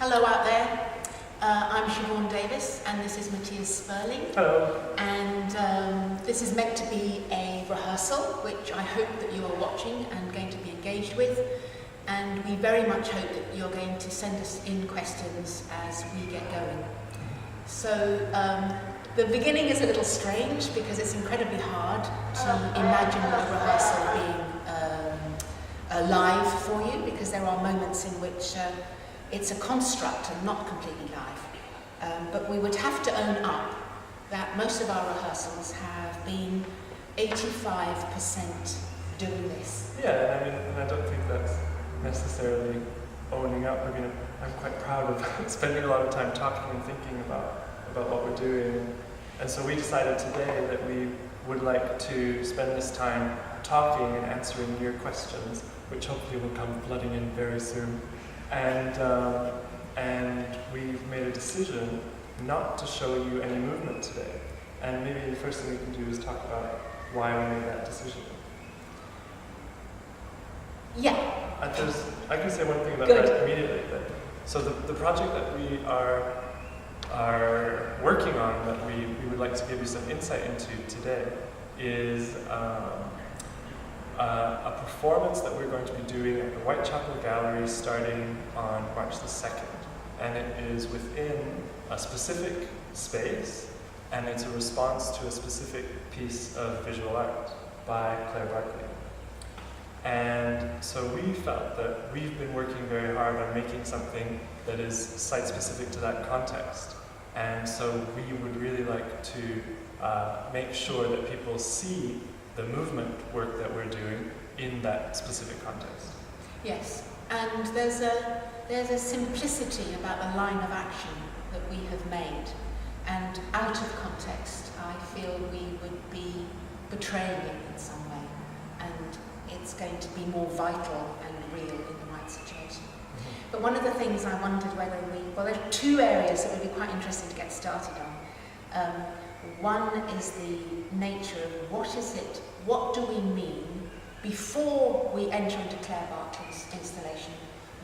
Hello out there. I'm Siobhan Davies and this is Matthias Sperling. Hello. And this is meant to be a rehearsal, which I hope that you are watching and going to be engaged with. And we very much hope that you're going to send us in questions as we get going. So the beginning is a little strange because it's incredibly hard to imagine a rehearsal being live for you, because there are moments in which it's a construct and not completely live. But we would have to own up that most of our rehearsals have been 85% doing this. Yeah, and I don't think that's necessarily owning up. I mean, I'm quite proud of spending a lot of time talking and thinking about what we're doing. And so we decided today that we would like to spend this time talking and answering your questions, which hopefully will come flooding in very soon. And we've made a decision not to show you any movement today. And maybe the first thing we can do is talk about why we made that decision. Yeah. I can say one thing about Good. that immediately. So the project that we are working on, that we would like to give you some insight into today, is a performance that we're going to be doing at the Whitechapel Gallery starting on March the 2nd. And it is within a specific space, and it's a response to a specific piece of visual art by Barclay. And so we felt that we've been working very hard on making something that is site-specific to that context. And so we would really like to make sure that people see the movement work that we're doing in that specific context. Yes, and there's a simplicity about the line of action that we have made, and out of context I feel we would be betraying it in some way, and it's going to be more vital and real in the right situation. Mm-hmm. But one of the things I wondered whether there are two areas that would be quite interesting to get started on. One is the nature of what do we mean before we enter into Claire Barclay's installation?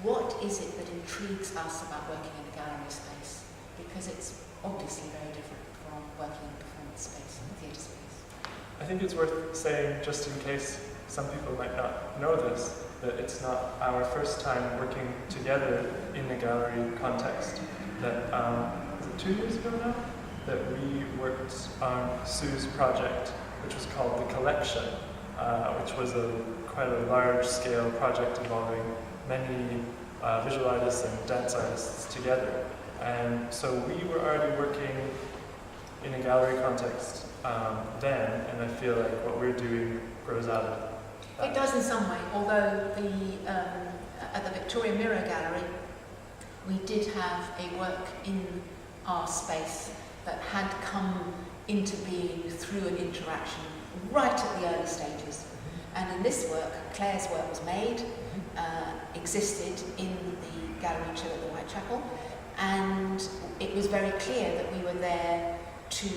What is it that intrigues us about working in a gallery space? Because it's obviously very different from working in a performance space, a theatre space. I think it's worth saying, just in case some people might not know this, that it's not our first time working together in a gallery context. That was it 2 years ago now? That we worked on Sue's project, which was called The Collection, which was quite a large-scale project involving many visual artists and dance artists together. And so we were already working in a gallery context then, and I feel like what we're doing grows out of that. It does in some way, although at the Victoria Mirror Gallery, we did have a work in our space that had come into being through an interaction right at the early stages. And in this work, Claire's work was made, existed in the Gallery 2 at the Whitechapel, and it was very clear that we were there to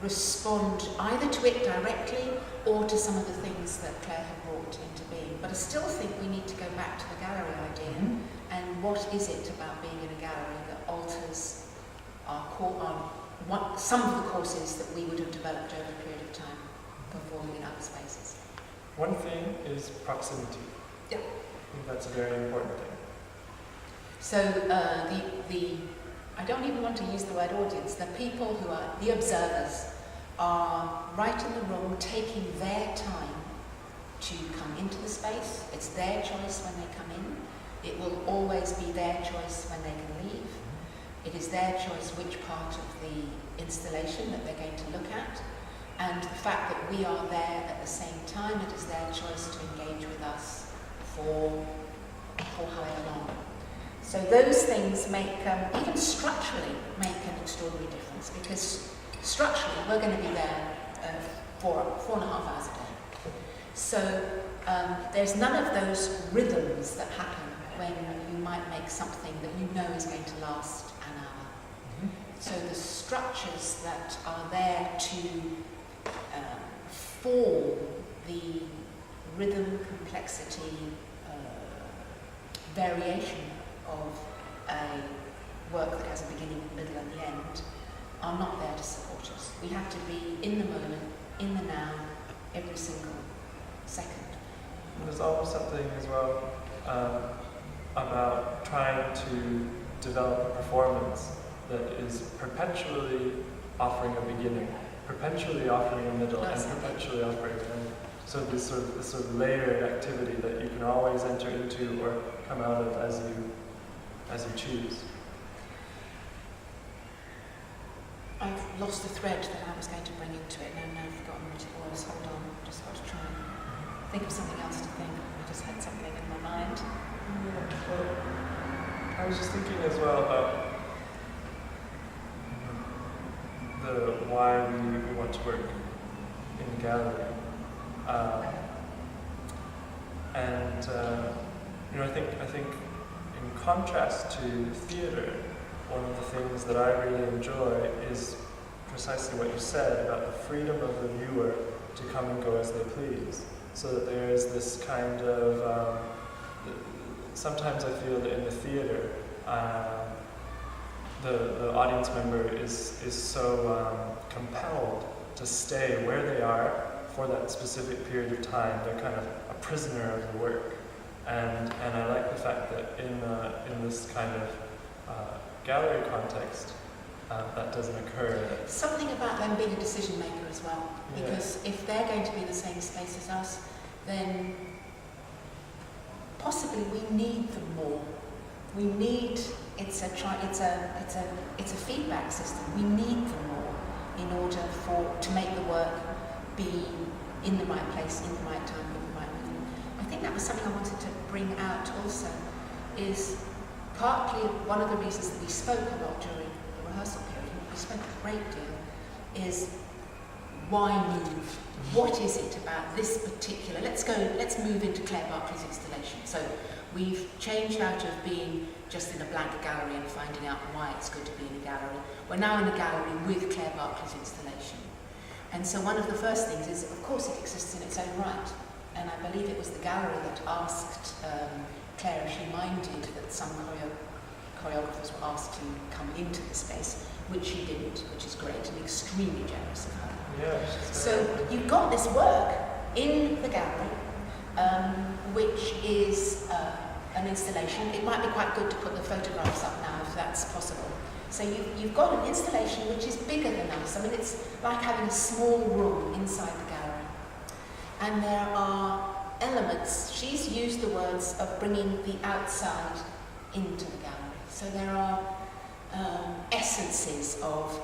respond either to it directly or to some of the things that Claire had brought into being. But I still think we need to go back to the gallery idea, and what is it about being in a gallery that alters some of the courses that we would have developed over a period of time performing in other spaces. One thing is proximity. Yeah. I think that's a very important thing. So I don't even want to use the word audience. The people who are the observers are right in the room, taking their time to come into the space. It's their choice when they come in. It will always be their choice when they can leave. It is their choice which part of the installation that they're going to look at. And the fact that we are there at the same time, it is their choice to engage with us for however long. So those things make, even structurally, make an extraordinary difference, because structurally we're going to be there 4.5 hours a day. So there's none of those rhythms that happen when you might make something that you know is going to last an hour. So the structures that are there to form the rhythm, complexity, variation of a work that has a beginning, middle and the end, are not there to support us. We have to be in the moment, in the now, every single second. There's almost something as well about trying to develop a performance that is perpetually offering a beginning, perpetually offering a middle, and perpetually offering an end. So this sort of layered activity that you can always enter into or come out of as you choose. I've lost the thread that I was going to bring into it, and now I've forgotten what it was. Hold on, I've just got to try and think of something else to think. I just had something in my mind. Yeah, well, I was just thinking as well about the why we want to work in the gallery. I think in contrast to theatre, one of the things that I really enjoy is precisely what you said about the freedom of the viewer to come and go as they please. So that there is this kind of, sometimes I feel that in the theatre, the audience member is so compelled to stay where they are for that specific period of time. They're kind of a prisoner of the work. And I like the fact that in this kind of gallery context, that doesn't occur. Something about them being a decision maker as well, because if they're going to be in the same space as us, then possibly we need them more. We need it's a feedback system. We need them more in order to make the work be in the right place, in the right time, with the right movement. I think that was something I wanted to bring out also, is partly one of the reasons that we spoke a lot during the rehearsal period, we spoke a great deal, is why move? What is it about this particular, let's move into Claire Barclay's installation. So we've changed out of being just in a blank gallery and finding out why it's good to be in a gallery. We're now in a gallery with Claire Barclay's installation. And so one of the first things is, of course, it exists in its own right. And I believe it was the gallery that asked Claire if she minded that some choreographers were asked to come into the space, which she didn't, which is great and extremely generous of her. Yeah, so you've got this work in the gallery, which is an installation. It might be quite good to put the photographs up now if that's possible. So you've got an installation which is bigger than us. I mean, it's like having a small room inside the gallery. And there are elements, she's used the words of bringing the outside into the gallery. So there are essences of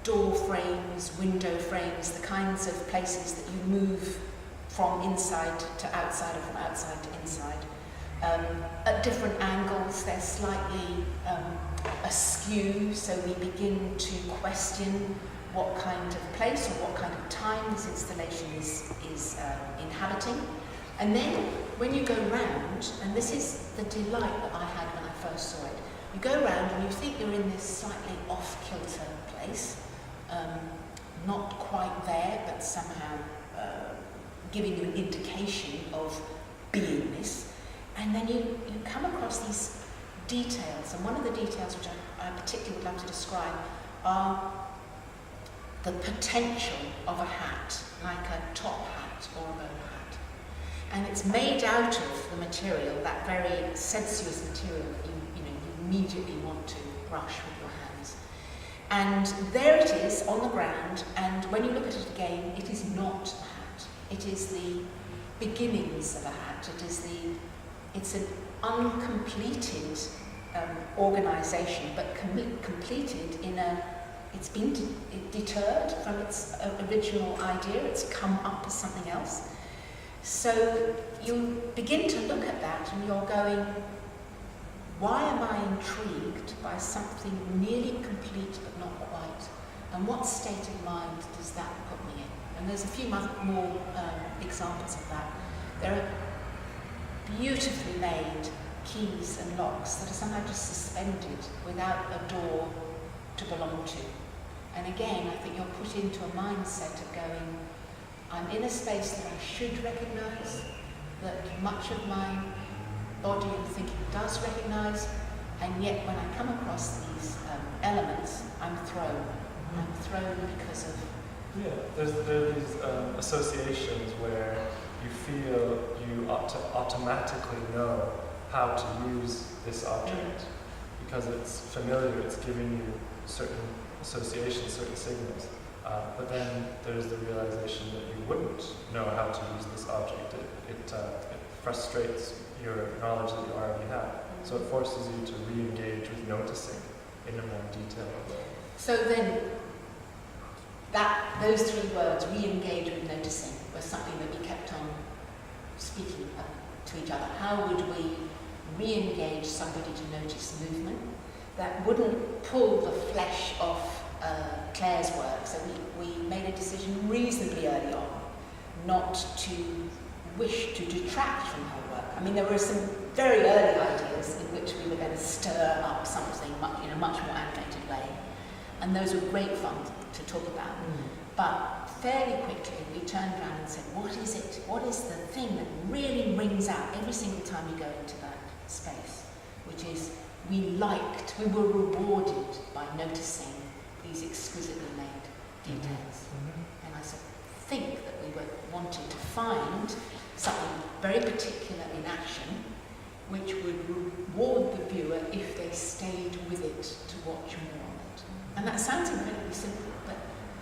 door frames, window frames, the kinds of places that you move from inside to outside or from outside to inside. At different angles, they're slightly askew, so we begin to question what kind of place or what kind of time this installation is inhabiting. And then when you go round, and this is the delight that I had when I first saw it, you go round and you think you're in this slightly off-kilter place, not quite there, but somehow giving you an indication of beingness. And then you come across these details, and one of the details which I particularly would love to describe are the potential of a hat, like a top hat or a bowler hat. And it's made out of the material, that very sensuous material that you immediately want to brush with your hands. And there it is on the ground, and when you look at it again, it is not a hat. It is the beginnings of a hat. It's an uncompleted organisation, but completed in it's been deterred from its original idea. It's come up as something else. So you begin to look at that and you're going, why am I intrigued by something nearly complete but not quite? And what state of mind does that put me in? And there's a few more examples of that. There are beautifully made keys and locks that are somehow just suspended without a door to belong to. And again, I think you're put into a mindset of going, I'm in a space that I should recognise, that much of my body and thinking does recognise, And yet when I come across these elements, I'm thrown. I'm thrown because of... Yeah, there are these associations where you feel you ought to automatically know how to use this object because it's familiar, it's giving you certain associations, certain signals. But then there's the realization that you wouldn't know how to use this object. It frustrates your knowledge that you already have. So it forces you to re-engage with noticing in a more detailed way. So then, those three words, re-engage with noticing, was something that we kept on speaking to each other. How would we re-engage somebody to notice movement that wouldn't pull the flesh off Claire's work? So we made a decision reasonably early on not to wish to detract from her work. I mean, there were some very early ideas in which we were going to stir up something in a much more animated way, and those were great fun to talk about. But fairly quickly we turned around and said, what is it? What is the thing that really rings out every single time we go into that space? Which is, we were rewarded by noticing these exquisitely made details. And I think that we were wanting to find something very particular in action which would reward the viewer if they stayed with it to watch more of it. And that sounds incredibly simple, but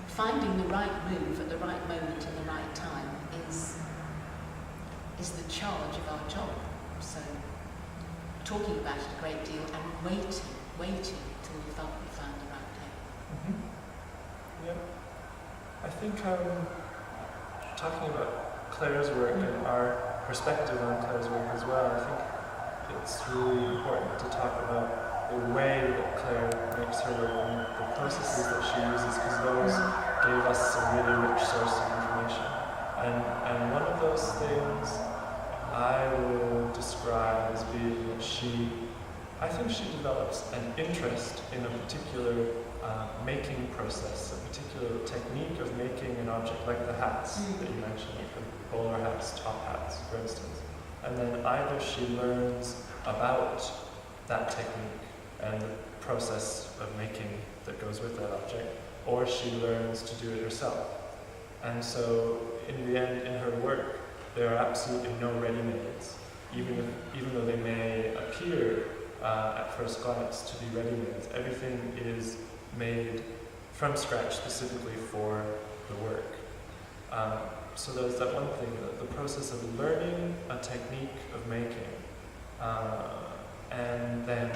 finding the right move at the right moment and the right time is the charge of our job. So talking about it a great deal and waiting till we felt we found the right day. Yeah. I think talking about Claire's work and our perspective on Claire's work as well, I think it's really important to talk about the way that Claire makes her work and the processes that she uses, because those gave us a really rich source of information. And one of those things I will describe as being that I think she develops an interest in a particular making process, a particular technique of making an object, like the hats that you mentioned, like the bowler hats, top hats, for instance. And then either she learns about that technique and the process of making that goes with that object, or she learns to do it herself. And so, in the end, in her work, there are absolutely no ready-mades, even though they may appear at first glance to be ready-mades. Everything is made from scratch specifically for the work. So there's that one thing, the process of learning a technique of making and then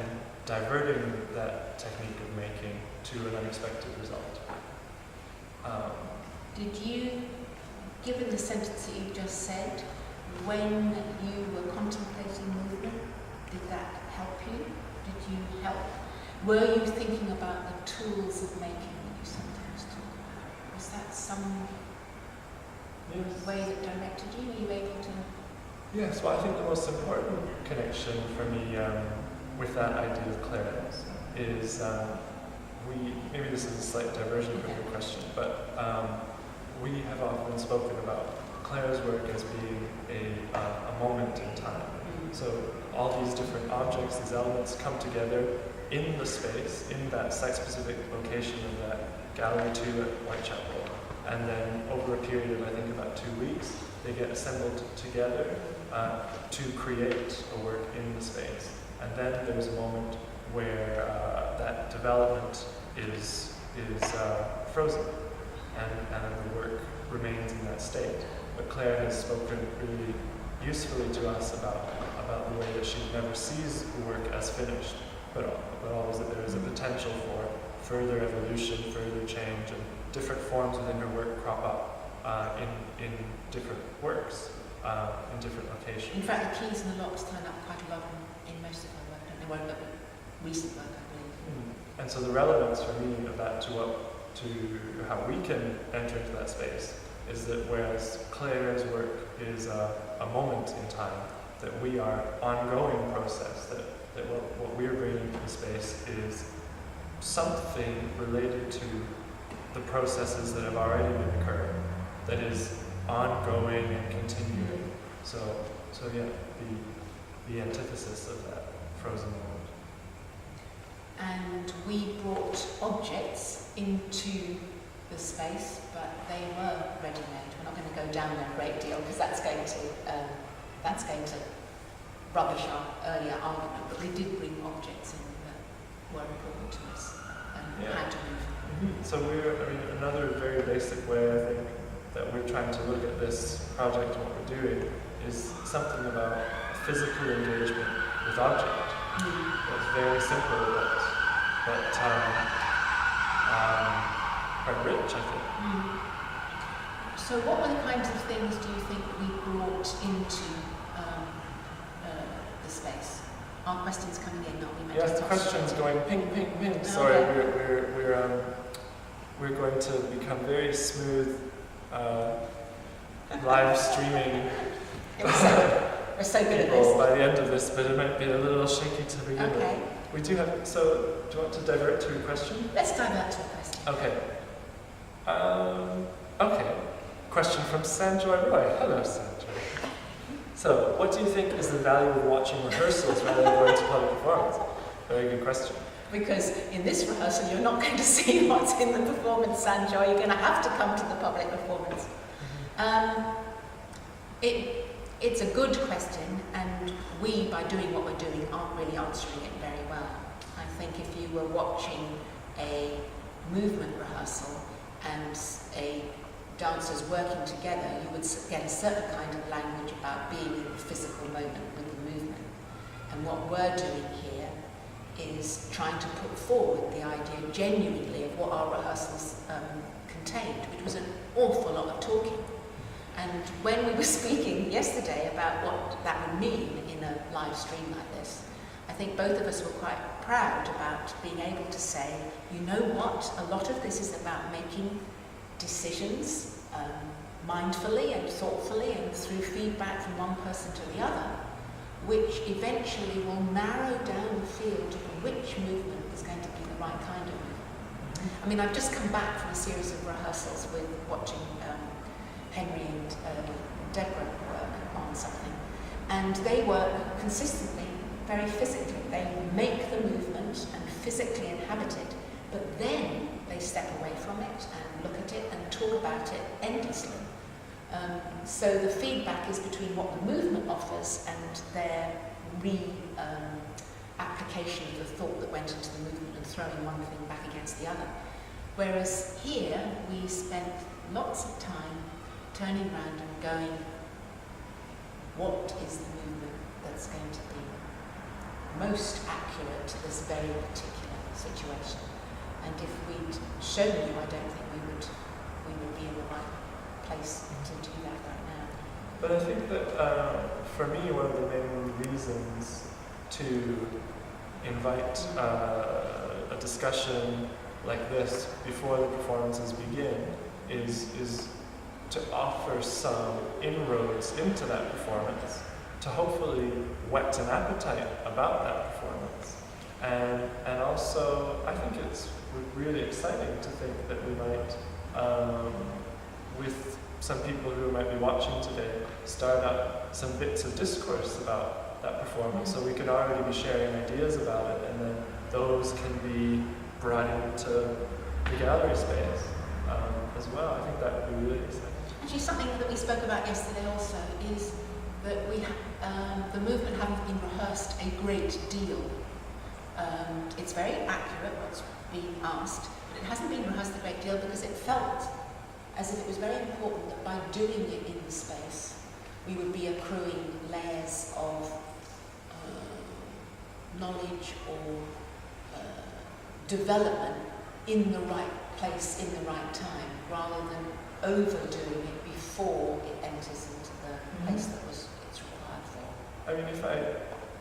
diverting that technique of making to an unexpected result. Did you, given the sentence that you just said, when you were contemplating movement, did that help you? Did you help? Were you thinking about the tools of making that you sometimes talk about? Was that some way that directed you? Were you able to? Yes, well, I think the most important connection for me with that idea of Claire is maybe this is a slight diversion from your question, but we have often spoken about Claire's work as being a moment in time. So all these different objects, these elements come together in the space, in that site-specific location of that Gallery 2 at Whitechapel. And then over a period of, I think, about 2 weeks, they get assembled together to create a work in the space. And then there's a moment where that development is frozen, and then the work remains in that state. But Claire has spoken really usefully to us about the way that she never sees the work as finished, but always that there is a potential for further evolution, further change, and different forms within her work crop up in different works, in different locations. In fact, the keys and the locks turn up quite a lot in most of her work, and they won't look at recent work, I believe. And so the relevance for me of that to how we can enter into that space is that whereas Claire's work is a moment in time, that we are ongoing process, that what we're bringing to the space is something related to the processes that have already been occurring, that is ongoing and continuing. So yeah, the antithesis of that frozen moment. and we brought objects into the space, but they were ready-made. We're not going to go down there a great deal because that's going to rubbish our earlier argument, but we did bring objects in that were important to us and had to move. Mm-hmm. So another very basic way I think that we're trying to look at this project and what we're doing is something about physical engagement with object. It's very simple, but quite rich, I think. So what were the kinds of things do you think we brought into the space? Are questions coming in? Are we Yes, the questions going ping, ping, ping. Sorry, okay. we're going to become very smooth live streaming. We're so good at this. this. By the end of this, but it might be a little shaky to begin with. Okay. We do have. So, do you want to divert to a question? Let's divert to a question. Okay. Okay. Question from Sanjoy Roy. Hello, Sanjoy. So, what do you think is the value of watching rehearsals rather than going to public performance? Very good question. Because in this rehearsal, you're not going to see what's in the performance, Sanjoy. You're going to have to come to the public performance. It's a good question, and we, by doing what we're doing, aren't really answering it very well. I think if you were watching a movement rehearsal and dancers working together, you would get a certain kind of language about being in the physical moment with the movement. And what we're doing here is trying to put forward the idea genuinely of what our rehearsals contained, which was an awful lot of talking. And when we were speaking yesterday about what that would mean in a live stream like this, I think both of us were quite proud about being able to say, you know what, a lot of this is about making decisions mindfully and thoughtfully and through feedback from one person to the other, which eventually will narrow down the field of which movement is going to be the right kind of movement. I mean, I've just come back from a series of rehearsals with watching Henry and Deborah work on something, and they work consistently, very physically. They make the movement and physically inhabit it, but then they step away from it and look at it and talk about it endlessly. So the feedback is between what the movement offers and their application of the thought that went into the movement and throwing one thing back against the other. Whereas here we spent lots of time turning around and going, what is the movement that's going to be most accurate to this very particular situation? And if we'd shown you, I don't think we would be in the right place to do that right now. But I think that for me, one of the main reasons to invite a discussion like this before the performances begin is to offer some inroads into that performance, to hopefully whet an appetite about that performance. And also, I think it's really exciting to think that we might, with some people who might be watching today, start up some bits of discourse about that performance. So we can already be sharing ideas about it, and then those can be brought into the gallery space as well. I think that would be really exciting. Actually, something that we spoke about yesterday also is that the movement hasn't been rehearsed a great deal. It's very accurate what's being asked, but it hasn't been rehearsed a great deal because it felt as if it was very important that by doing it in the space, we would be accruing layers of knowledge or development in the right place, in the right time, rather than overdoing it before it enters into the place that it's required for. I mean, if I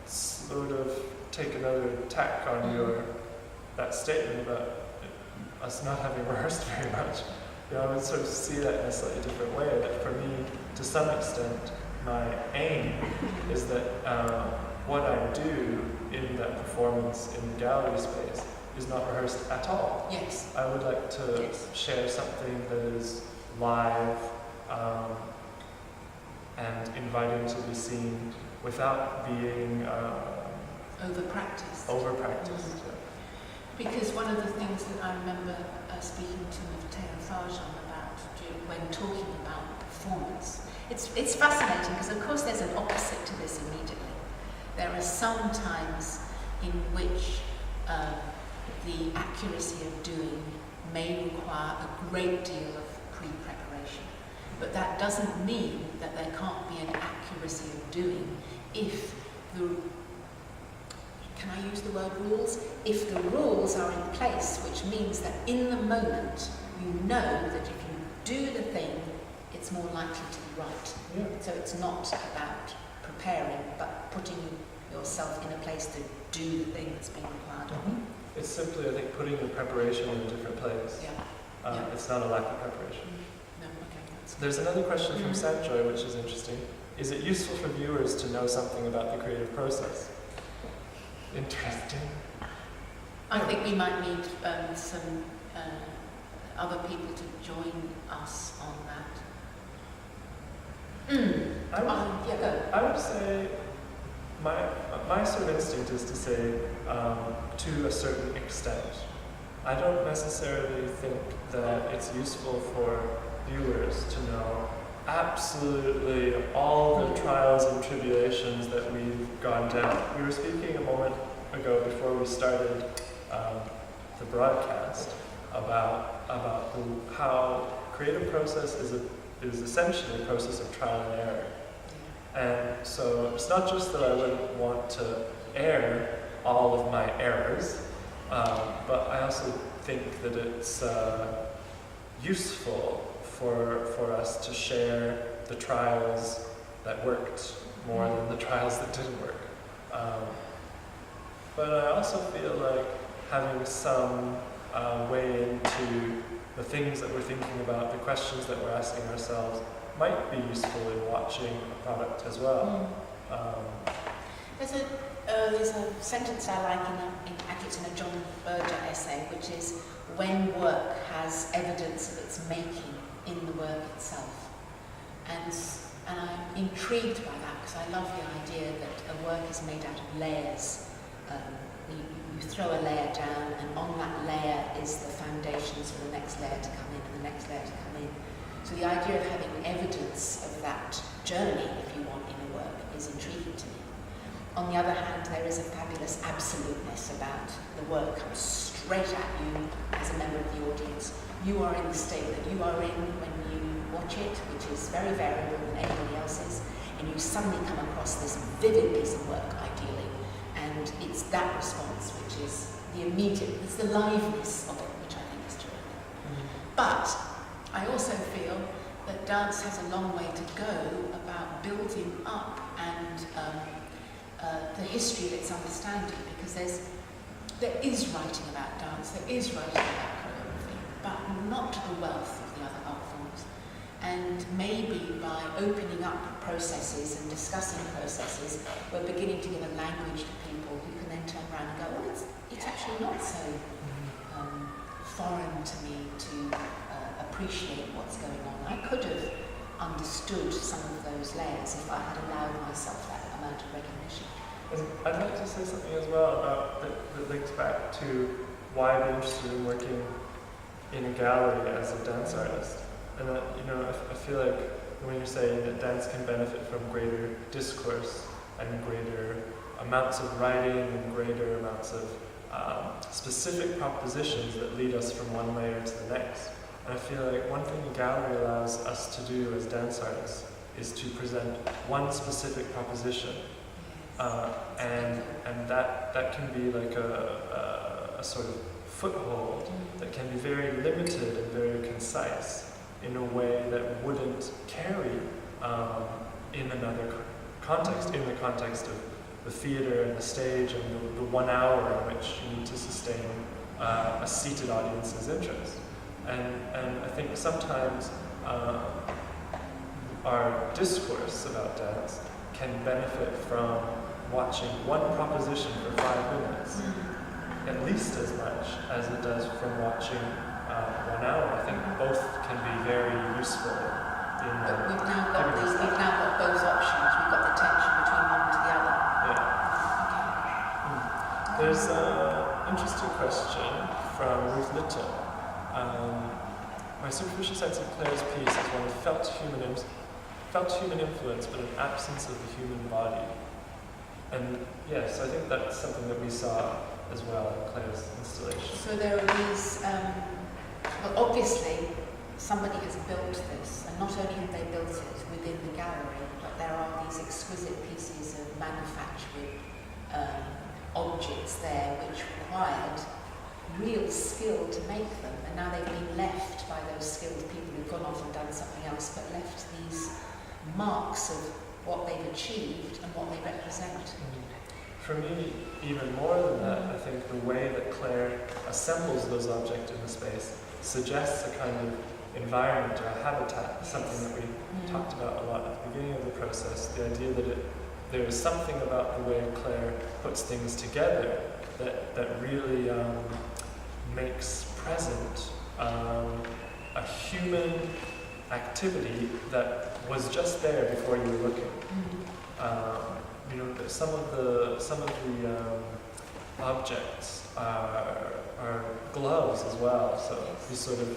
sort of take another tack on that statement about us not having rehearsed very much, I would sort of see that in a slightly different way. That for me, to some extent, my aim is that what I do in that performance in the gallery space is not rehearsed at all. Yes. I would like to share something that is live and inviting to be seen without being over-practiced. Over-practiced. Because one of the things that I remember speaking to Matteo Farjan about when talking about performance, it's fascinating because of course there's an opposite to this immediately. There are some times in which the accuracy of doing may require a great deal of pre-preparation. But that doesn't mean that there can't be an accuracy of doing if the, can I use the word rules? If the rules are in place, which means that in the moment you know that if you do the thing, it's more likely to be right. Yeah. So it's not about preparing, but putting yourself in a place to do the thing that's being required of you. It's simply, I think, putting your preparation in a different place. Yeah. It's not a lack of preparation. No, okay. There's another question from Sanjoy, which is interesting. Is it useful for viewers to know something about the creative process? Interesting. I think we might need some other people to join us on that. I would say my sort of instinct is to say to a certain extent. I don't necessarily think that it's useful for viewers to know absolutely all the trials and tribulations that we've gone down. We were speaking a moment ago before we started the broadcast about how creative process is essentially a process of trial and error. And so it's not just that I wouldn't want to air all of my errors, but I also think that it's useful for us to share the trials that worked more than the trials that didn't work. But I also feel like having some way into the things that we're thinking about, the questions that we're asking ourselves, might be useful in watching a product as well. There's a sentence I like in a John Berger essay, which is, when work has evidence of its making in the work itself. And I'm intrigued by that because I love the idea that a work is made out of layers. You throw a layer down, and on that layer is the foundations for the next layer to come in and the next layer to come in. So the idea of having evidence of that journey, if you want, in a work is intriguing to me. On the other hand, there is a fabulous absoluteness about the work comes straight at you as a member of the audience. You are in the state that you are in when you watch it, which is very variable than anybody else's, and you suddenly come across this vivid piece of work, ideally, and it's that response which is the immediate, it's the liveness of it, which I think is terrific. But I also feel that dance has a long way to go about building up and the history of its understanding, because there is writing about dance, there is writing about choreography, but not to the wealth of the other art forms. And maybe by opening up processes and discussing processes, we're beginning to give a language to people who can then turn around and go, well, it's actually not so foreign to me to appreciate what's going on. I could have understood some of those layers if I had allowed myself that amount of recognition. I'd like to say something as well about that links back to why I'm interested in working in a gallery as a dance artist. And that, I feel like when you're saying that dance can benefit from greater discourse and greater amounts of writing and greater amounts of specific propositions that lead us from one layer to the next. And I feel like one thing a gallery allows us to do as dance artists is to present one specific proposition. And that can be like a sort of foothold that can be very limited and very concise in a way that wouldn't carry in another context, in the context of the theater and the stage and the 1 hour in which you need to sustain a seated audience's interest. And I think sometimes our discourse about dance can benefit from watching one proposition for 5 minutes, at least as much as it does from watching 1 hour. I think both can be very useful. But we've now got both options. We've got the tension between one to the other. Yeah. There's an interesting question from Ruth Little. My superficial sense of Claire's piece is one of felt human influence, but an absence of the human body. And yes, I think that's something that we saw as well in Claire's installation. So there are these, well, obviously, somebody has built this, and not only have they built it within the gallery, but there are these exquisite pieces of manufactured objects there which required real skill to make them, and now they've been left by those skilled people who've gone off and done something else, but left these marks of what they've achieved and what they represent. For me, even more than that, I think the way that Claire assembles those objects in the space suggests a kind of environment or a habitat, something that we talked about a lot at the beginning of the process, the idea that there is something about the way Claire puts things together that really makes present a human activity that was just there before you were looking. You know, some of the objects are gloves as well. So these sort of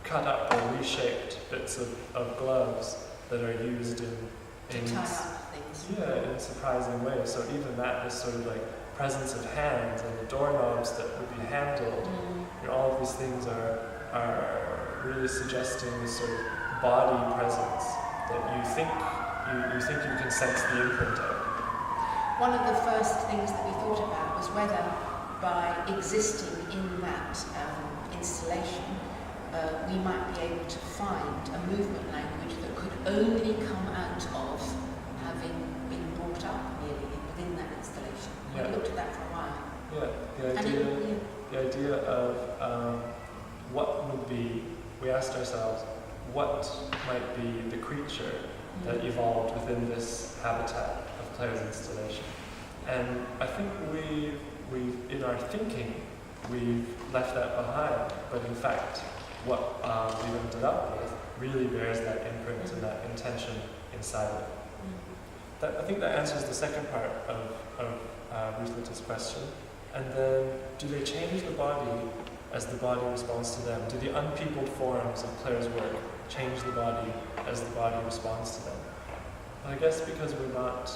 cut up or reshaped bits of gloves that are used in tie up things. Yeah, in surprising ways. So even that is sort of like presence of hands and the doorknobs that would be handled. You know, all of these things are really suggesting this sort of body presence that you think you can sense the imprint of. One of the first things that we thought about was whether by existing in that installation we might be able to find a movement language that could only come out of having been brought up nearly within that installation. Yeah. We looked at that for a while. Yeah, the idea of what would be, we asked ourselves, what might be the creature that evolved within this habitat of Claire's installation. And I think we've in our thinking, we've left that behind, but in fact, what we've ended up with really bears that imprint and that intention inside of it. I think that answers the second part of Ruth Little's question. And then, do they change the body as the body responds to them? Do the unpeopled forms of Claire's work change the body as the body responds to them? Well, I guess because we're not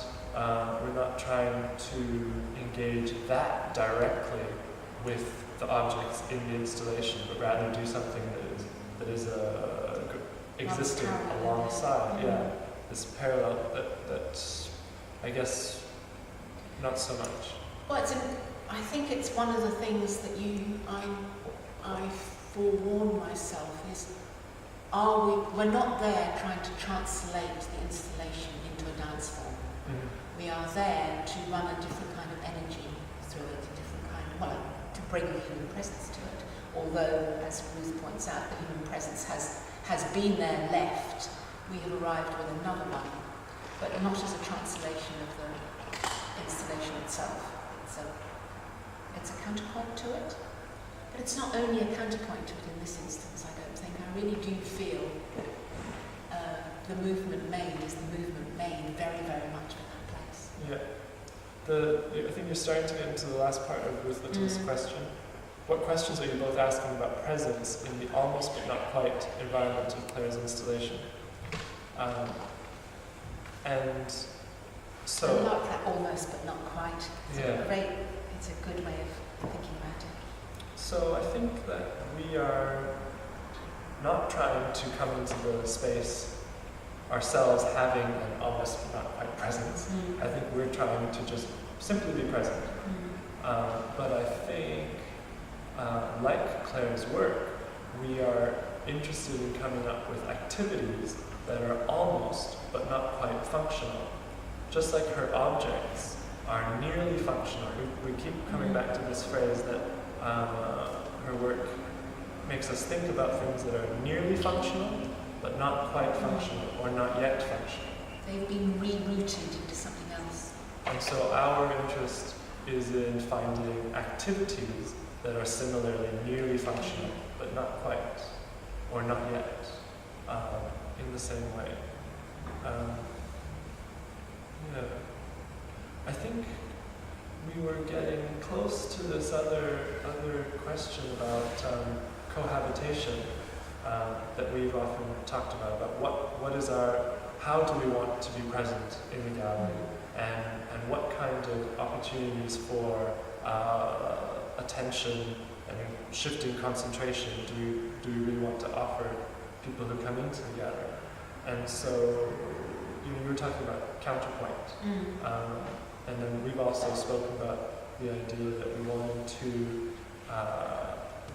trying to engage that directly with the objects in the installation, but rather do something that is existing alongside. Yeah, this parallel that I guess not so much. Well, I think it's one of the things that I forewarn myself is, we're not there trying to translate the installation into a dance form. We are there to run a different kind of energy through it, a different kind of, to bring a human presence to it. Although, as Ruth points out, the human presence has been there left, we have arrived with another one, but not as a translation of the installation itself. It's a counterpoint to it, but it's not only a counterpoint to it in this instance, I don't think. I really do feel the movement made is the movement made very, very much in that place. Yeah. I think you're starting to get into the last part of Ruth Little's question. What questions are you both asking about presence in the almost but not quite environment of Claire's installation? And so... I like that almost but not quite. It's a good way of thinking about it. So I think that we are not trying to come into the space ourselves having an almost but not quite presence. I think we're trying to just simply be present. But I think, like Claire's work, we are interested in coming up with activities that are almost but not quite functional. Just like her objects are nearly functional. We keep coming back to this phrase that her work makes us think about things that are nearly functional, but not quite functional, or not yet functional. They've been rerouted into something else. And so our interest is in finding activities that are similarly nearly functional, but not quite, or not yet, in the same way. I think we were getting close to this other question about cohabitation that we've often talked about what is how do we want to be present in the gallery, and what kind of opportunities for attention and shifting concentration do we really want to offer people who come into the gallery. And so you were talking about counterpoint, and then we've also spoken about the idea that we wanted to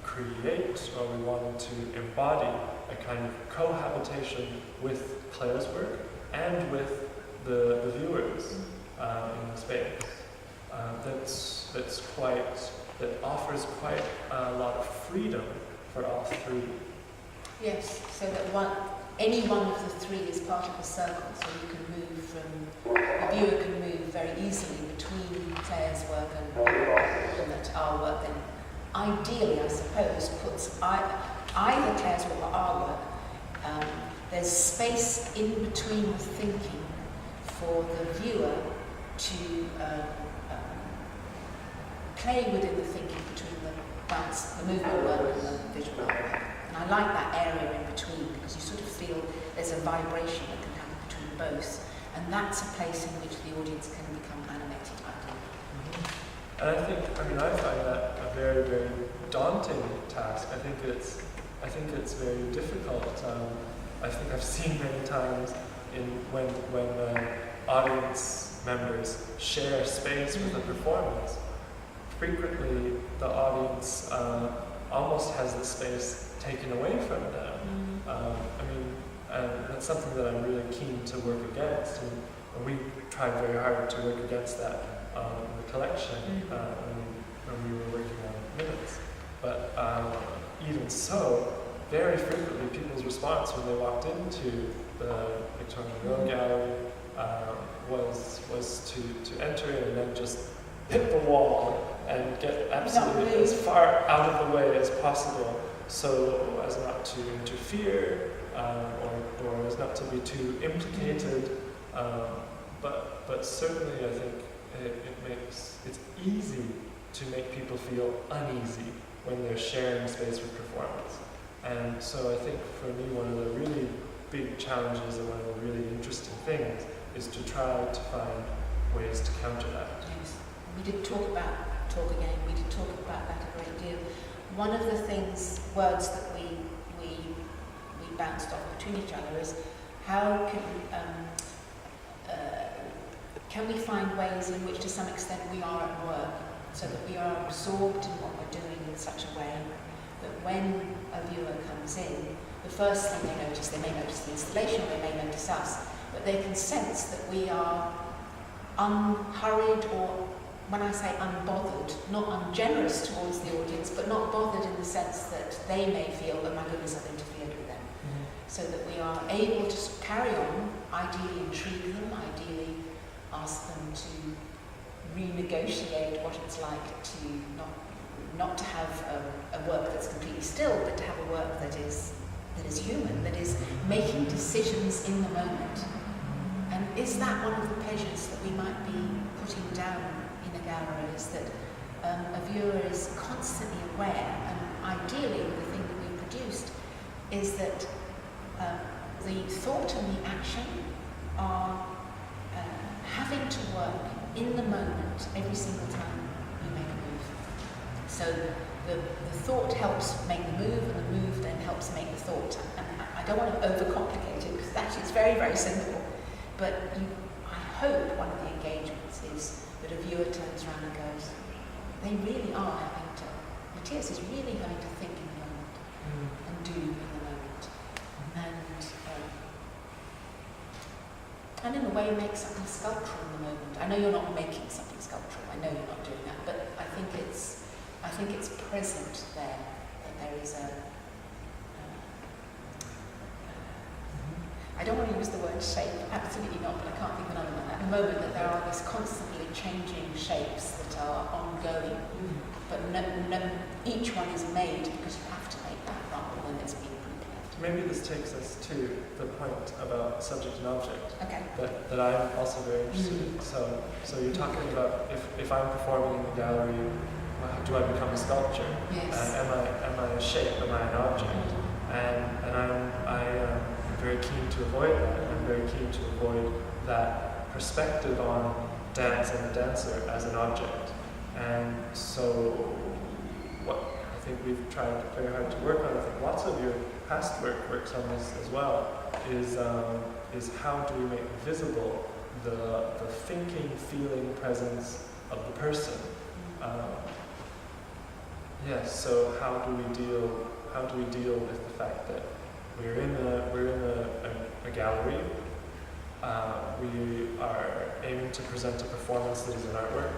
create, or we wanted to embody a kind of cohabitation with Claire's work and with the viewers in the space. That offers quite a lot of freedom for all three. Yes, so that any one of the three is part of a circle, so you can move the viewer can move very easily between Claire's work and our work. And ideally, I suppose, puts either Claire's work or our work, there's space in between the thinking for the viewer to play within the thinking between the movement work and the visual work. And I like that area in between, because you sort of feel there's a vibration that can happen between both. And that's a place in which the audience can become animated, I think. And I find that a very, very daunting task. I think it's very difficult. I think I've seen many times when audience members share space with a performance. Frequently, the audience almost has the space taken away from them. And that's something that I'm really keen to work against. And we tried very hard to work against that in the collection when we were working on minutes. But even so, very frequently people's response when they walked into the Victorian Road Gallery was to enter in and then just hit the wall and get absolutely as far out of the way as possible, so as not to interfere or as not to be too implicated. But certainly I think it's easy to make people feel uneasy when they're sharing space with performance. And so I think for me one of the really big challenges and one of the really interesting things is to try to find ways to counter that. Yes. We did talk about that a great deal. One of the words that we bounced off between each other is how can we find ways in which to some extent we are at work, so that we are absorbed in what we're doing in such a way that when a viewer comes in, the first thing they may notice the installation, they may notice us, but they can sense that we are unhurried, or when I say unbothered, not ungenerous towards the audience, but not bothered in the sense that they may feel, oh my goodness, I've interfered with them. So that we are able to carry on, ideally intrigue them, ideally ask them to renegotiate what it's like to not to have a work that's completely still, but to have a work that is human, that is making decisions in the moment. And is that one of the pleasures that we might be putting down in a gallery, is that a viewer is constantly aware, and ideally the thing that we produced is that the thought and the action are having to work in the moment every single time you make a move. So the thought helps make the move, and the move then helps make the thought. And I don't want to overcomplicate it, because that is very, very simple. But I hope one of the engagements is that a viewer turns around and goes, they really are having to, Matthias is really having to think in the moment and do in the moment. And in a way make something sculptural in the moment. I know you're not making something sculptural, I know you're not doing that, but I think it's present there, that there is I don't want to use the word shape, absolutely not, but I can't think of another one. At the moment that there are these constantly changing shapes that are ongoing, but each one is made because you have to make that rather than it's being prepared. maybe this takes us to the point about subject and object Okay. that I'm also very interested in. So you're talking about if I'm performing in the gallery, do I become a sculpture? Yes. Am I a shape? Am I an object? And I'm very keen to avoid that. I'm very keen to avoid that perspective on dance and the dancer as an object. And so what I think we've tried very hard to work on, I think lots of your past work works on this as well, is how do we make visible the thinking, feeling presence of the person. Yes, so how do we deal with the fact that we're in a gallery, we are aiming to present a performance that is an artwork,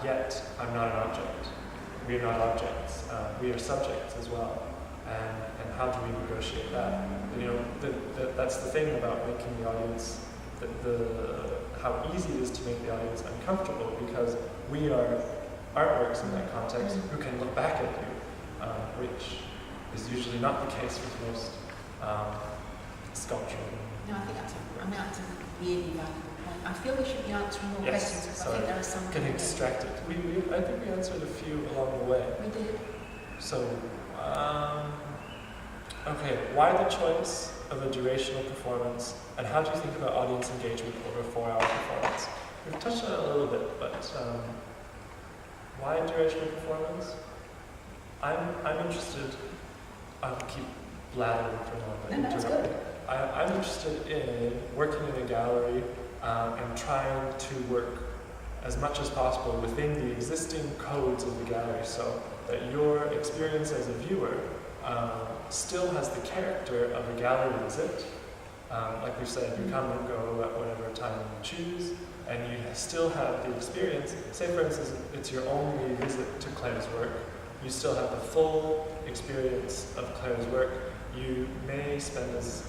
yet I'm not an object. We're not objects. We are subjects as well. And how do we negotiate that? You know, that's the thing about making the audience, how easy it is to make the audience uncomfortable, because we are artworks in that context who can look back at you, which is usually not the case with most sculpture. No, I think that's a really valuable point. I feel we should be answering more questions, because I think there are some... Getting distracted. I think we answered a few along the way. We did. So, okay, why the choice of a durational performance, and how do you think about audience engagement over a 4-hour performance? We've touched on it a little bit, but why durational performance? I'm interested. I'll keep blathering for a moment. No, that's good. I'm interested in working in a gallery and trying to work as much as possible within the existing codes of the gallery, so that your experience as a viewer still has the character of a gallery visit. Like we said, you come and go at whatever time you choose, and you still have the experience. Say, for instance, it's your only visit to Claire's work. You still have the full experience of Claire's work. You may spend as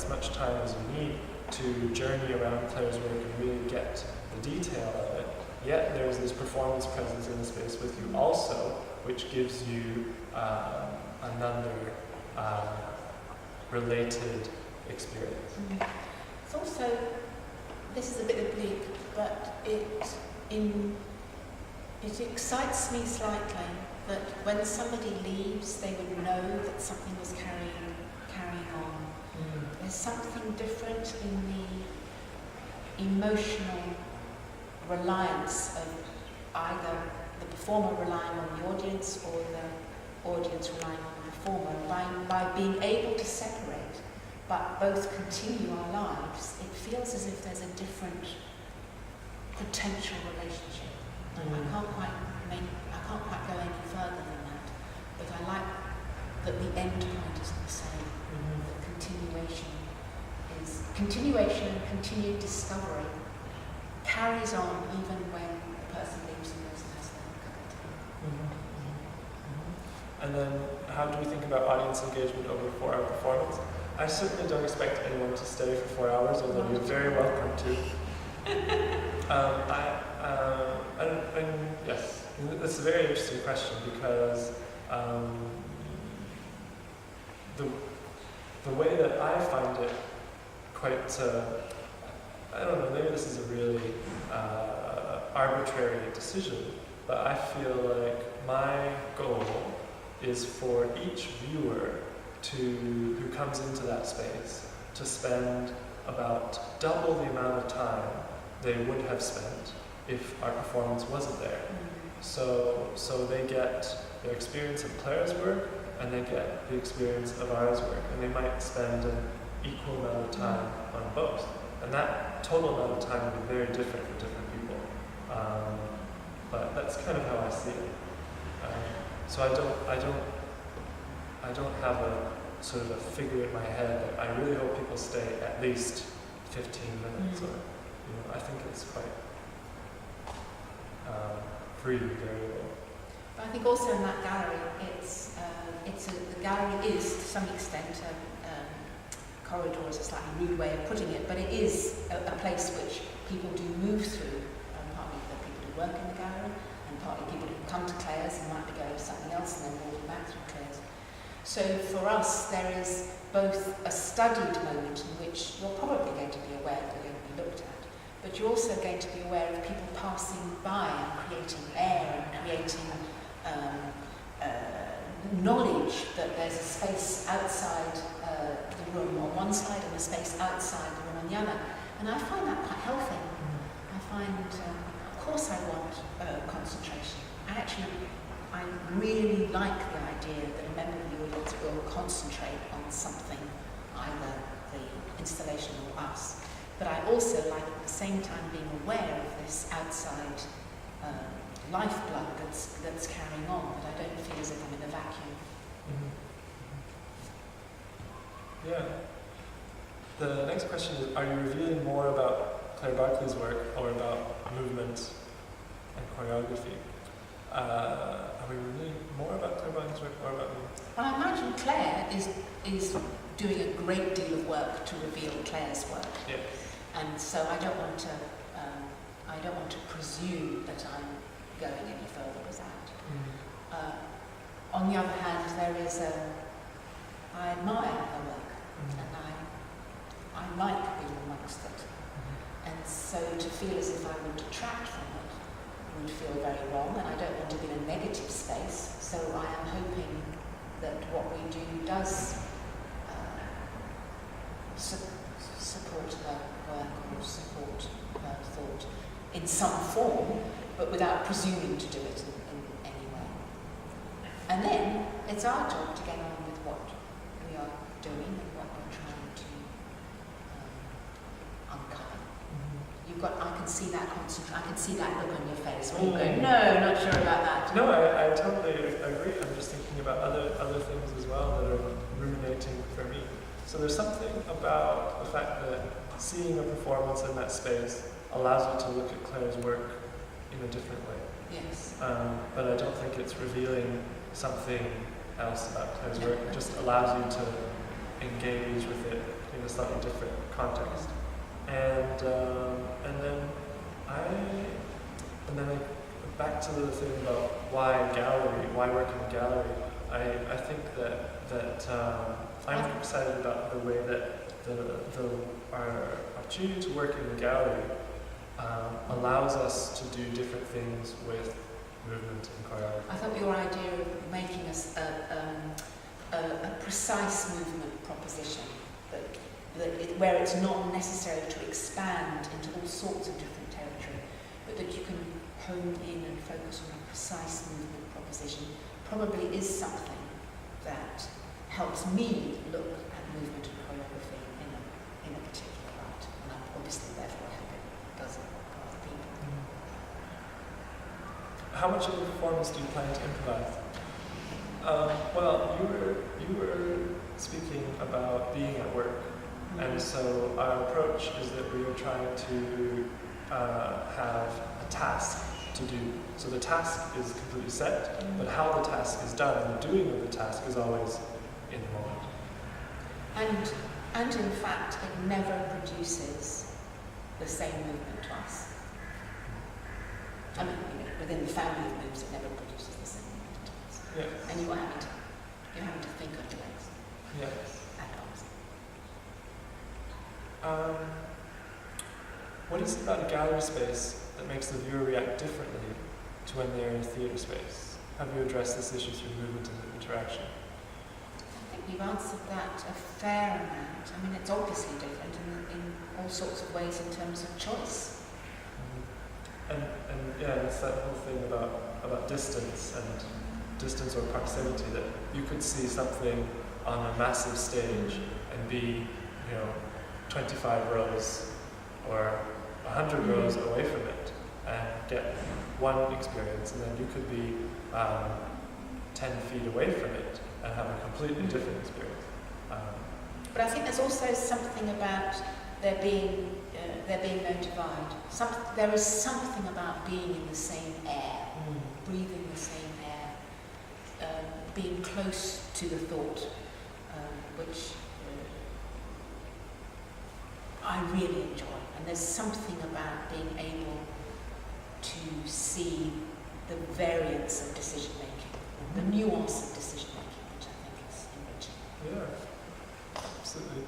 much time as you need to journey around Claire's work and really get the detail of it. Yet there's this performance presence in the space with you also, which gives you another related experience. It's also, this is a bit oblique, but it excites me slightly that when somebody leaves, they would know that something was carrying on. There's something different in the emotional reliance of either the performer relying on the audience or the audience relying on the performer. By being able to separate but both continue our lives, it feels as if there's a different potential relationship. And I can't quite go any further than that, but I like that the end point is the same. The continuation and continued discovery carries on even when the person leaves and goes and has their cup of tea. And then, how do we think about audience engagement over a 4-hour performance? I certainly don't expect anyone to stay for 4 hours, although you're very welcome to. Yes, that's a very interesting question, because the way that I find it quite, I don't know, maybe this is a really arbitrary decision, but I feel like my goal is for each viewer who comes into that space to spend about double the amount of time they would have spent if our performance wasn't there. So they get their experience of Claire's work, and they get the experience of ours work, and they might spend an equal amount of time on both. And that total amount of time will be very different for different people. But that's kind of how I see it. So I don't have a sort of a figure in my head that I really hope people stay at least 15 minutes, or I think it's quite freely variable. But I think also in that gallery, the gallery is to some extent corridor is a slightly rude way of putting it, but it is a place which people do move through, partly the people who work in the gallery, and partly people who come to Claire's and might be going to something else and then walking back through Claire's. So for us, there is both a studied moment in which you're probably going to be aware that you're going to be looked at, but you're also going to be aware of people passing by and creating air and creating knowledge that there's a space outside the room on one side and a space outside the room on the other. And I find that quite healthy. I find, of course I want concentration. I really like the idea that a member of the audience will concentrate on something, either the installation or us. But I also like at the same time being aware of this outside lifeblood that's carrying on, that I don't feel as if I'm in a vacuum. Yeah. The next question is, are you revealing more about Claire Barclay's work or about movement and choreography? Are we revealing more about Claire Barclay's work or about movement? Well, I imagine Claire is doing a great deal of work to reveal Claire's work. Yes. And so I don't want to presume that I'm going any further with that. On the other hand, I admire her work, and I like being amongst it. And so to feel as if I would detract from it would feel very wrong, and I don't want to be in a negative space. So I am hoping that what we do does support her work or support her thought in some form, but without presuming to do it in any way. And then it's our job to get on with what we are doing and what we're trying to uncover. I can see that I can see that look on your face when you go, no, not sure about that. No, I totally agree. I'm just thinking about other things as well that are ruminating for me. So there's something about the fact that seeing a performance in that space allows you to look at Claire's work in a different way. Yes. But I don't think it's revealing something else about Claire's work. It just allows you to engage with it in a slightly different context. And then back to the thing about why work in a gallery. I think that I'm excited about the way that our opportunity to work in the gallery allows us to do different things with movement and choreography. I thought your idea of making us a precise movement proposition, where it's not necessary to expand into all sorts of different territory, but that you can hone in and focus on a precise movement proposition, probably is something that helps me look at movement and choreography in a particular light. And I obviously therefore hope it does it for other people. How much of the performance do you plan to improvise? Well, you were speaking about being at work, and so our approach is that we are trying to have a task to do. So the task is completely set, but how the task is done and the doing of the task is always in the moment. And in fact, it never produces the same movement twice. I mean, within the family of moves, it never produces the same movement twice. Yes. And you're having to think on your legs. Yes. At once. What is it about a gallery space that makes the viewer react differently to when they're in a theatre space? Have you addressed this issue through movement and interaction? I think we've answered that a fair amount. I mean, it's obviously different in all sorts of ways in terms of choice. And yeah, it's that whole thing about distance or proximity, that you could see something on a massive stage and be, 25 rows or 100 rows away from it and get one experience, and then you could be 10 feet away from it and have a completely different experience. But I think there's also something about there being no divide. There is something about being in the same air, breathing the same air, being close to the thought, which I really enjoy. And there's something about being able to see the variance of decision making, the nuance of decision making, which I think is Yeah, absolutely.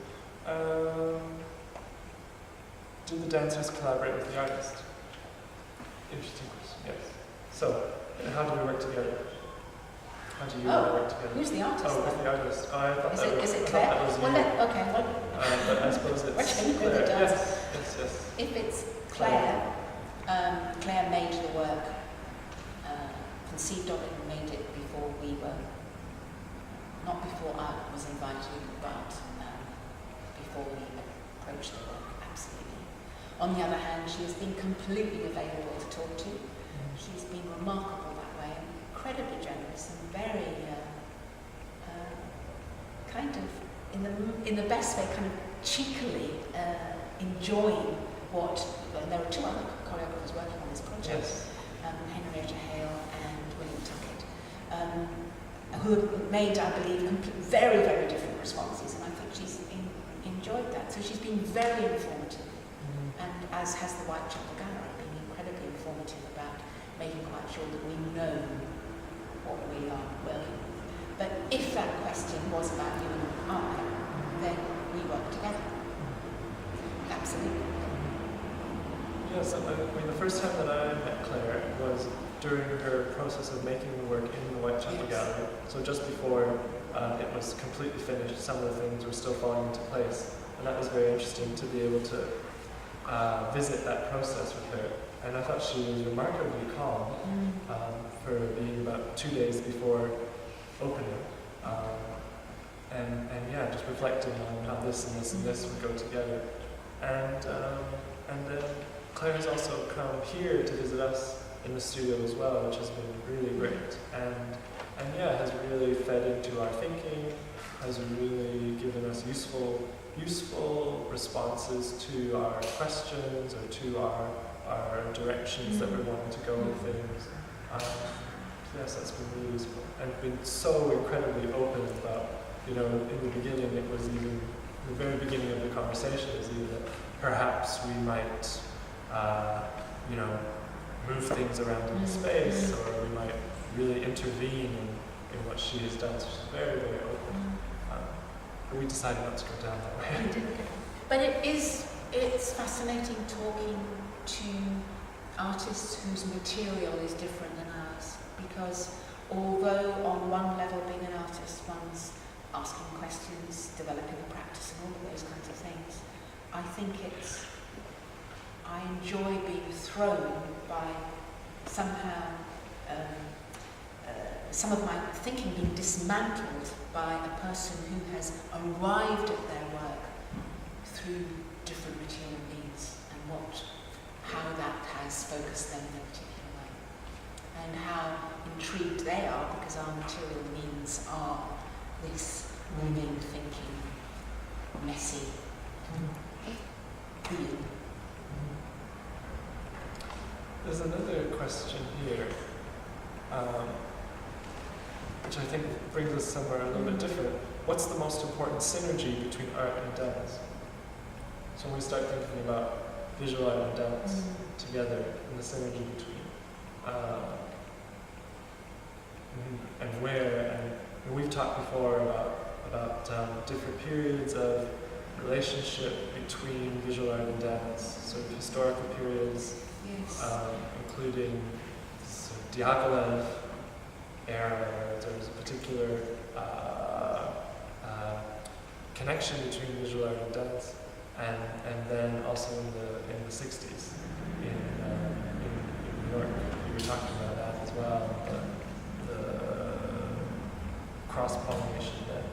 Do the dancers collaborate with the artist? Interesting question, yes. So, how do we work together? How do you work together? Who's the artist? Oh, with the artist. Oh, I thought Is it Claire? But I suppose it's Claire. Yes. If it's Claire, Claire made the work, conceived of it and made it before we were, not before I was invited, but before we approached the work, absolutely. On the other hand, she has been completely available to talk to. She's been remarkable that way, incredibly generous and very kind of, in the best way, kind of cheekily enjoying what, there are two other choreographers working on this project, Yes. Henrietta Hale and William Tuckett, who have made, I believe, very, very different responses, and I think she's enjoyed that. So she's been very informative, and as has the Whitechapel Gallery, been incredibly informative about making quite sure that we know what we are working with. But if that question was about you and I, then we work together. Absolutely. Yes, I mean, the first time that I met Claire was during her process of making the work in the Whitechapel Gallery. So just before it was completely finished, some of the things were still falling into place. And that was very interesting to be able to visit that process with her. And I thought she was remarkably calm for being about 2 days before opening. And yeah, just reflecting on how this and this and this would go together. And then Claire has also come here to visit us in the studio as well, which has been really great. And yeah, has really fed into our thinking, has really given us useful responses to our questions or to our directions that we're wanting to go with things. Yes, that's been really useful. And been so incredibly open about, in the beginning, it was even, the very beginning of the conversation is even that perhaps we might, move things around in the space, or we might really intervene in what she has done. So she's very, very open. But we decided not to go down that way. But it's fascinating talking to artists whose material is different than ours, because although on one level being an artist, one's asking questions, developing a practice and all of those kinds of things, I think I enjoy being thrown by somehow some of my thinking being dismantled by a person who has arrived at their work through different material means, and how that has focused them in a particular way, and how intrigued they are because our material means are this moving, thinking, messy being. There's another question here, which I think brings us somewhere a little bit different. What's the most important synergy between art and dance? So when we start thinking about visual art and dance together, and the synergy between, and where, and we've talked before about different periods of relationship between visual art and dance, sort of historical periods, including sort of Diaghilev era, where there's a particular connection between visual art and dance, and then also in the 60s in New York. We were talking about that as well, the cross-pollination there.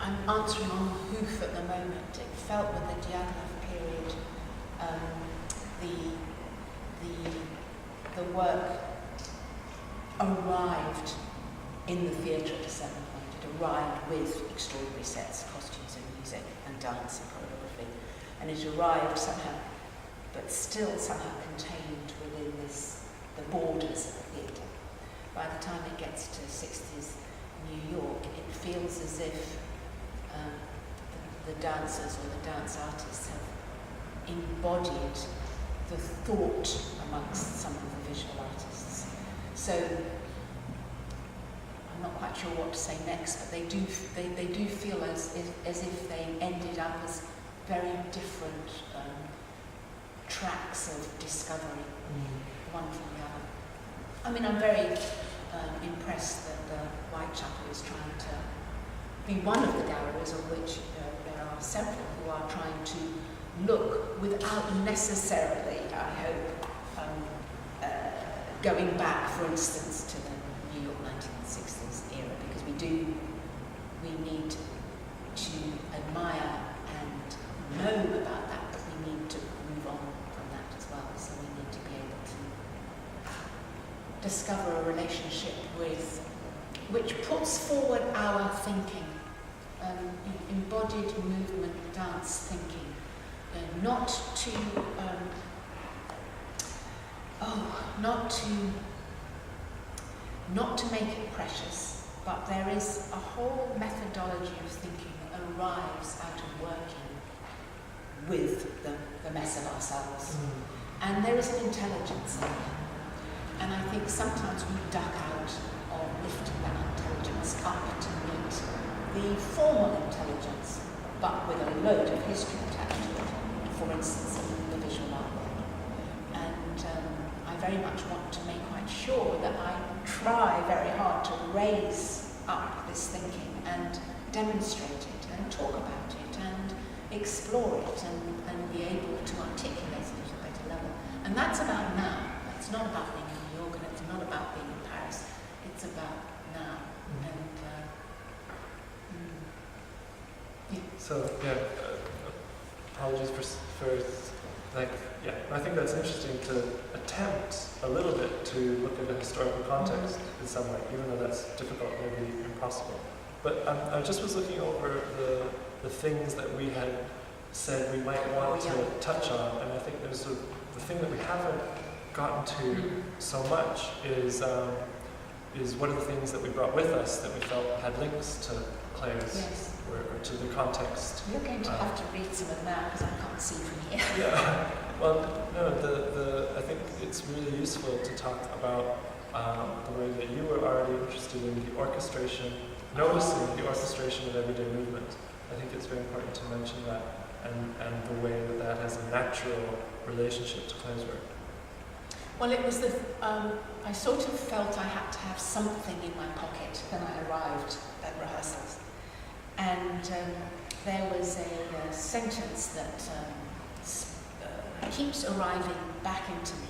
I'm answering on the hoof at the moment. It felt with the Diaghilev period, the work arrived in the theatre at a certain point. It arrived with extraordinary sets, costumes and music and dance and choreography. And it arrived somehow, but still somehow contained within the borders of the theatre. By the time it gets to 60s New York, it feels as if the dancers or the dance artists have embodied the thought amongst some of the visual artists. So I'm I'm not quite sure what to say next, but they do feel as if they ended up as very different tracks of discovery, one from the other. I mean, I'm very impressed that the Whitechapel is trying to be one of the galleries, of which there are several who are trying to look without necessarily, I hope, going back, for instance, to the New York 1960s era, because we need to admire and know about that, but we need to move on from that as well. So we need to be able to discover a relationship which puts forward our thinking, embodied movement, dance thinking, not to make it precious, but there is a whole methodology of thinking that arrives out of working with the mess of ourselves. And there is an intelligence in there. And I think sometimes we duck out of lifting that intelligence up to meet the formal intelligence, but with a load of history attached to it, for instance, in the visual art world. And I very much want to make quite sure that I try very hard to raise up this thinking and demonstrate it and talk about it and explore it and be able to articulate it at a better level. And that's about now. That's not about being in New York, and it's not about being in Paris. It's about now. So apologies for I think that's interesting to attempt a little bit to look at the historical context in some way, even though that's difficult, maybe impossible. But I just was looking over the things that we had said we might want to touch on, and I think there's the thing that we haven't gotten to so much is what are the things that we brought with us that we felt had links to Claire's or to the context. You're going to have to read some of that because I can't see from here. Yeah. Well, no. I think it's really useful to talk about the way that you were already interested in the orchestration, noticing the orchestration of everyday movement. I think it's very important to mention that, and the way that has a natural relationship to Claire's work. Well, it was I sort of felt I had to have something in my pocket when I arrived at rehearsals. And there was a sentence that keeps arriving back into me,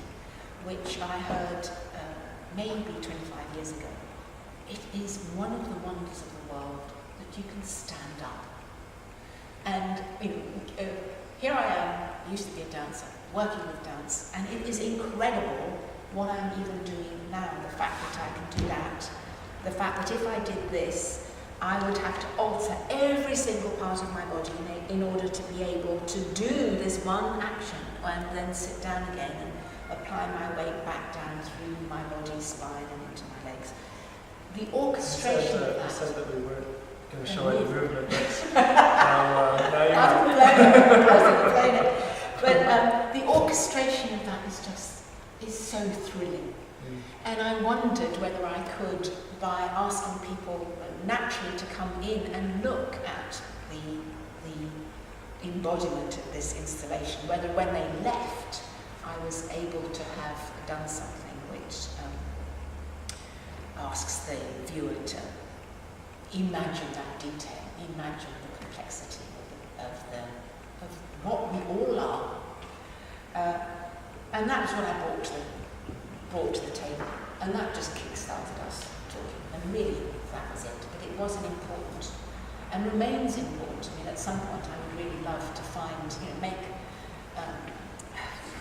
which I heard maybe 25 years ago. It is one of the wonders of the world that you can stand up. And here I am, I used to be a dancer, working with dance, and it is incredible what I'm even doing now. The fact that I can do that, the fact that if I did this, I would have to alter every single part of my body in order to be able to do this one action and then sit down again and apply my weight back down through my body, spine and into my legs. The orchestration of that. You said that we weren't going to show any movement, but now you I was explain it. But the orchestration of that is so thrilling. And I wondered whether I could, by asking people naturally to come in and look at the embodiment of this installation, whether when they left I was able to have done something which asks the viewer to imagine that detail, imagine the complexity of what we all are. And that was what I brought to the table. And that just kick-started us talking. And really, that was it. But it was an important, and remains important. I mean, at some point I would really love to find, make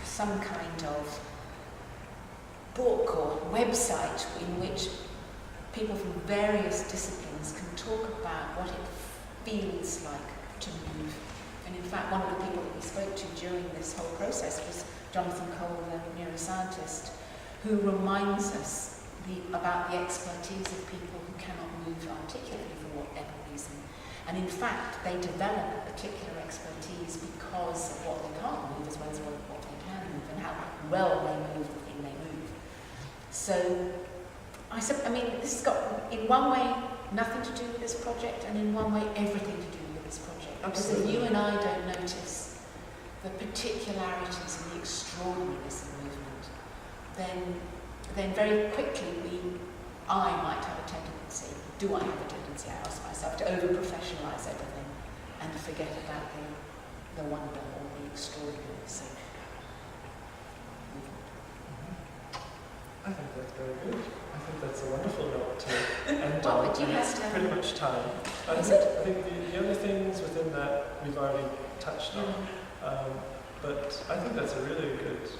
some kind of book or website in which people from various disciplines can talk about what it feels like to move. And in fact, one of the people that we spoke to during this whole process was Jonathan Cole, the neuroscientist, who reminds us about the expertise of people who cannot move articulately for whatever reason. And in fact, they develop a particular expertise because of what they can't move as well as what they can move and how well they move the thing they move. So I mean, this has got, in one way, nothing to do with this project, and in one way, everything to do with this project. Because if you and I don't notice the particularities and the extraordinariness of the movement, then very quickly I might have a tendency, do I have a tendency, I ask myself, to over-professionalise everything and forget about the wonder or the extraordinariness of movement. I think that's very good. I think that's a wonderful note to end Well, on. but you And have it's to- pretty much time. I Is think, it? I think the other things within that we've already touched on. But I think that's a really good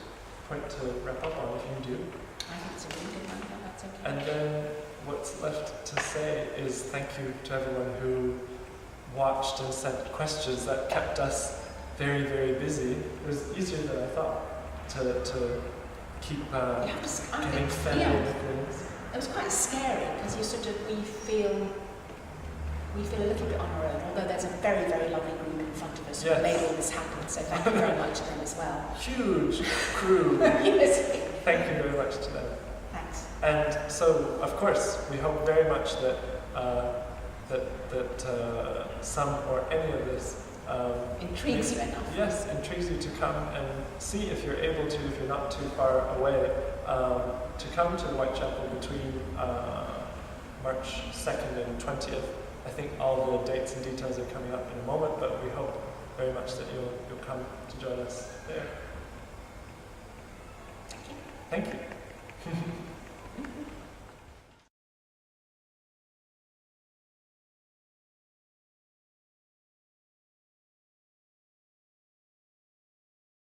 point to wrap up on if you do. I think it's a really good one, but that's okay. And then what's left to say is thank you to everyone who watched and sent questions. That kept us very, very busy. It was easier than I thought to keep getting fed with things. It was quite scary because we feel a little bit on our own, although there's a very, very lovely group in front of us who Yes. made all this happen, so thank you very much to them as well. Huge crew. Yes. Thank you very much to them. Thanks. And so, of course, we hope very much that some or any of this Intrigues you enough. Yes, intrigues you to come and see if you're able to, if you're not too far away, to come to the Whitechapel between March 2nd and 20th. I think all the dates and details are coming up in a moment, but we hope very much that you'll come to join us there. Thank you. Thank you.